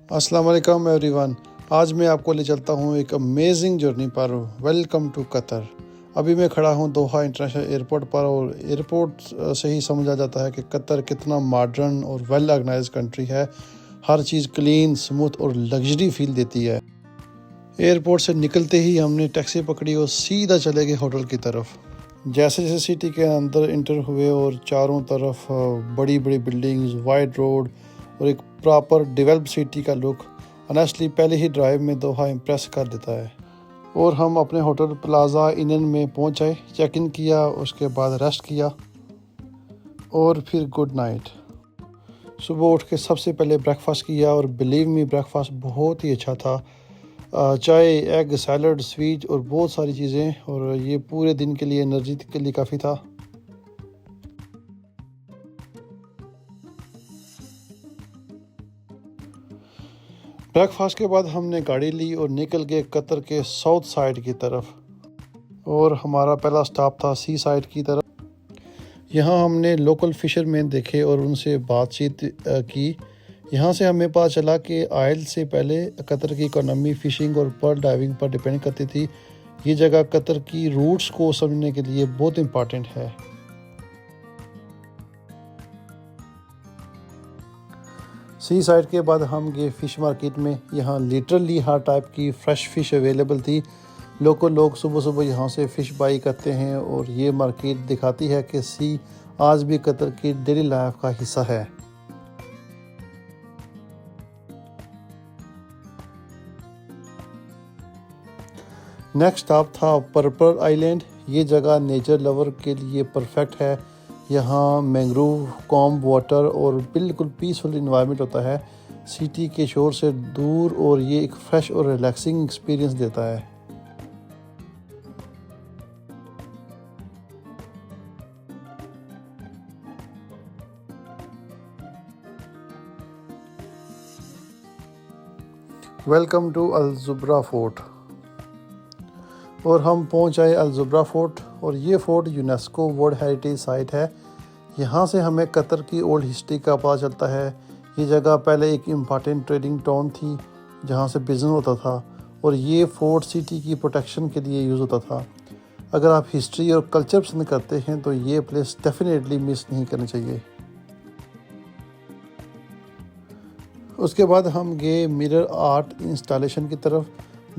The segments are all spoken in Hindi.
अस्सलाम वालेकुम एवरीवन। आज मैं आपको ले चलता हूँ एक अमेजिंग जर्नी पर। Welcome to Qatar. अभी मैं खड़ा हूँ दोहा इंटरनेशनल एयरपोर्ट पर और एयरपोर्ट से ही समझ आ जाता है कि कतर कितना मॉडर्न और वेल ऑर्गेनाइज्ड कंट्री है। हर चीज़ क्लीन, स्मूथ और लग्जरी फील देती है। एयरपोर्ट से निकलते ही हमने टैक्सी पकड़ी और सीधा चले गए होटल की तरफ। जैसे जैसे सिटी के अंदर इंटर हुए और चारों तरफ बड़ी बड़ी बिल्डिंग्स, वाइड रोड और एक प्रॉपर डेवलप्ड सिटी का लुक ऑनेस्टली पहले ही ड्राइव में दोहा इम्प्रेस कर देता है। और हम अपने होटल प्लाजा इनन में पहुंच आए, चेक इन किया, उसके बाद रेस्ट किया और फिर गुड नाइट। सुबह उठ के सबसे पहले ब्रेकफास्ट किया और बिलीव मी ब्रेकफास्ट बहुत ही अच्छा था। चाय, एग, सैलड, स्वीट और बहुत सारी चीज़ें, और ये पूरे दिन के लिए एनर्जी के लिए काफ़ी था। ब्रेकफास्ट के बाद हमने गाड़ी ली और निकल गए कतर के साउथ साइड की तरफ, और हमारा पहला स्टॉप था सी साइड की तरफ। यहाँ हमने लोकल फिशरमैन देखे और उनसे बातचीत की। यहाँ से हमें पता चला कि आयल से पहले कतर की इकोनॉमी फ़िशिंग और पर्ल डाइविंग पर डिपेंड करती थी। ये जगह कतर की रूट्स को समझने के लिए बहुत इम्पॉर्टेंट है। सी साइड के बाद हम गए फ़िश मार्केट में। यहाँ लिटरली हर टाइप की फ़्रेश फ़िश अवेलेबल थी। लोकल लोग सुबह सुबह यहाँ से फ़िश बाई करते हैं और ये मार्केट दिखाती है कि सी आज भी कतर की डेली लाइफ का हिस्सा है। नेक्स्ट स्टॉप था पर्पल आइलैंड। ये जगह नेचर लवर के लिए परफेक्ट है। यहाँ मैंग्रोव, कॉम वाटर और बिल्कुल पीसफुल इन्वायरमेंट होता है, सिटी के शोर से दूर, और ये एक फ्रेश और रिलैक्सिंग एक्सपीरियंस देता है। Welcome to Al Zubara fort. और हम पहुंच आए अल जुब्रा फोर्ट, और ये fort UNESCO world heritage site है। यहाँ से हमें कतर की ओल्ड हिस्ट्री का पता चलता है। ये जगह पहले एक इम्पॉर्टेंट ट्रेडिंग टाउन थी जहाँ से बिज़नेस होता था, और ये फोर्ट सिटी की प्रोटेक्शन के लिए यूज़ होता था। अगर आप हिस्ट्री और कल्चर पसंद करते हैं तो ये प्लेस डेफिनेटली मिस नहीं करनी चाहिए। उसके बाद हम गए मिरर आर्ट इंस्टॉलेशन की तरफ।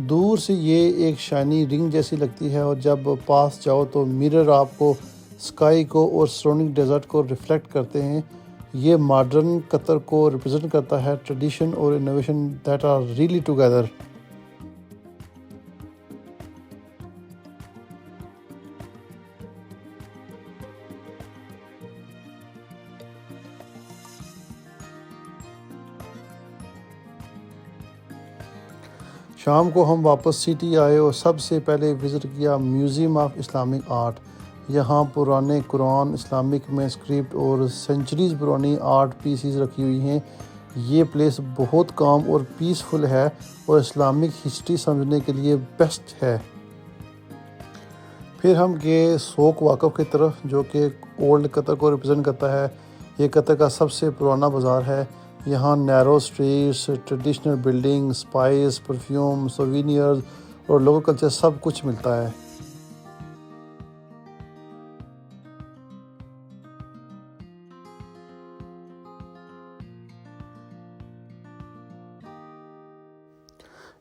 दूर से ये एक शाइनी रिंग जैसी लगती है, और जब पास जाओ तो मिरर आपको स्काई को और सराउंडिंग डेजर्ट को रिफ्लेक्ट करते हैं। ये मॉडर्न कतर को रिप्रेजेंट करता है, ट्रेडिशन और innovation that are really together. शाम को हम वापस सिटी आए और सबसे पहले विज़िट किया म्यूज़ियम ऑफ इस्लामिक आर्ट। यहाँ पुराने कुरान, इस्लामिक मैनुस्क्रिप्ट और सेंचुरीज़ पुरानी आर्ट पीसीज रखी हुई हैं। ये प्लेस बहुत काम और पीसफुल है और इस्लामिक हिस्ट्री समझने के लिए बेस्ट है। फिर हम गए सोक वाकफ़ की तरफ, जो कि ओल्ड कतर को रिप्रेजेंट करता है। ये कतर का सबसे पुराना बाज़ार है। यहाँ narrow streets, traditional building, spice, perfume, souvenirs और लोकल कल्चर सब कुछ मिलता है।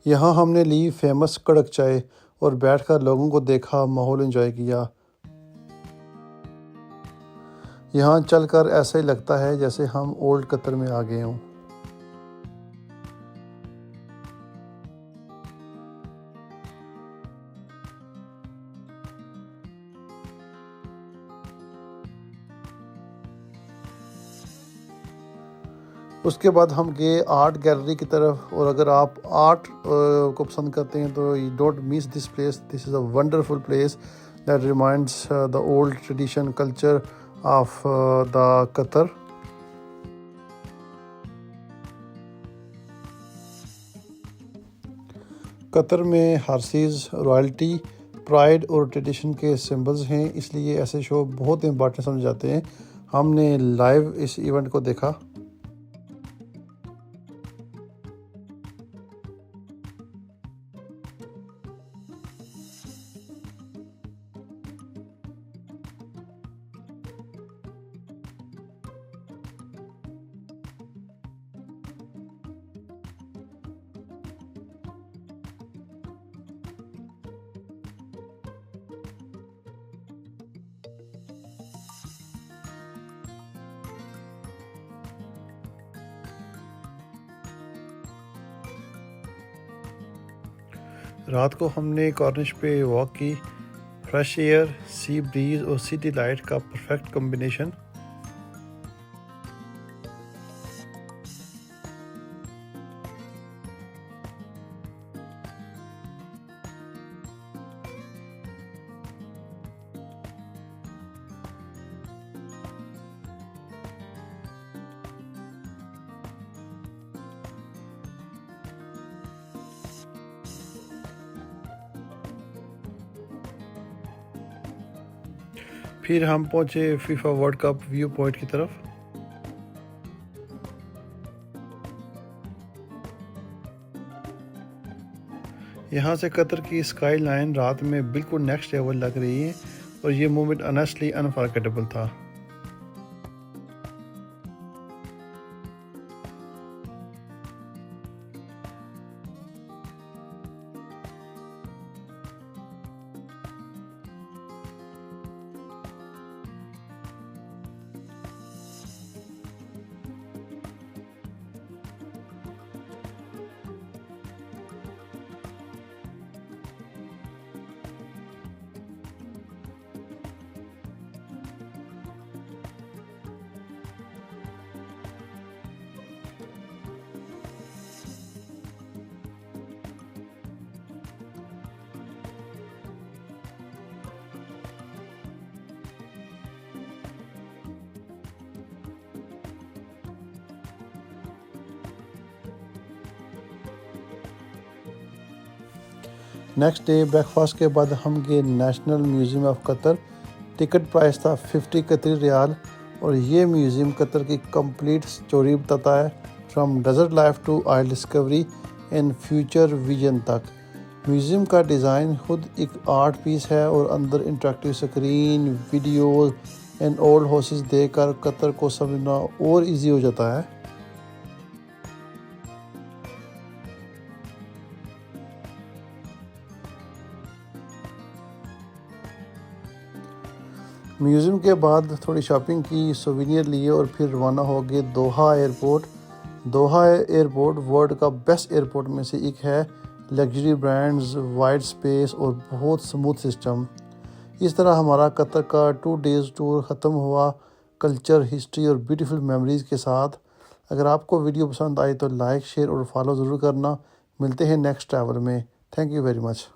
यहाँ हमने ली फेमस कड़क चाय और बैठकर लोगों को देखा, माहौल एंजॉय किया। यहाँ चलकर ऐसा ही लगता है जैसे हम ओल्ड कतर में आ गए हों। उसके बाद हम गए आर्ट गैलरी की तरफ, और अगर आप आर्ट को पसंद करते हैं तो you don't miss this place. This is a wonderful place that reminds the old tradition culture of the Qatar. Qatar में हर्सीज़ रॉयल्टी, प्राइड और ट्रेडिशन के सिंबल्स हैं, इसलिए ऐसे शो बहुत इंपॉर्टेंट समझे जाते हैं। हमने लाइव इस इवेंट को देखा। रात को हमने कॉर्निश पे वॉक की। फ्रेश एयर, सी ब्रीज और सिटी लाइट का परफेक्ट कॉम्बिनेशन। फिर हम पहुंचे FIFA world cup view point की तरफ। यहाँ से कतर की स्काई लाइन रात में बिल्कुल नेक्स्ट लेवल लग रही है और ये मोमेंट ऑनेस्टली अनफॉरगेटेबल था। नेक्स्ट डे ब्रेकफास्ट के बाद हम गए National Museum of Qatar. Ticket price था 50 कतरी रियाल और ये म्यूज़ियम कतर की कंप्लीट स्टोरी बताता है, from desert life to oil discovery and future vision तक। म्यूज़ियम का डिज़ाइन खुद एक आर्ट पीस है और अंदर interactive screen, videos and old houses देखकर कतर को समझना और इजी हो जाता है। म्यूज़ियम के बाद थोड़ी शॉपिंग की, सोवेनियर लिए और फिर रवाना हो गए दोहा एयरपोर्ट। दोहा एयरपोर्ट वर्ल्ड का बेस्ट एयरपोर्ट में से एक है। लग्जरी ब्रांड्स, वाइड स्पेस और बहुत स्मूथ सिस्टम। इस तरह हमारा कतर का 2 डेज़ टूर ख़त्म हुआ, कल्चर, हिस्ट्री और ब्यूटीफुल मेमोरीज़ के साथ। अगर आपको वीडियो पसंद आई तो लाइक, शेयर और फॉलो ज़रूर करना। मिलते हैं नेक्स्ट ट्रैवल में। Thank you very much.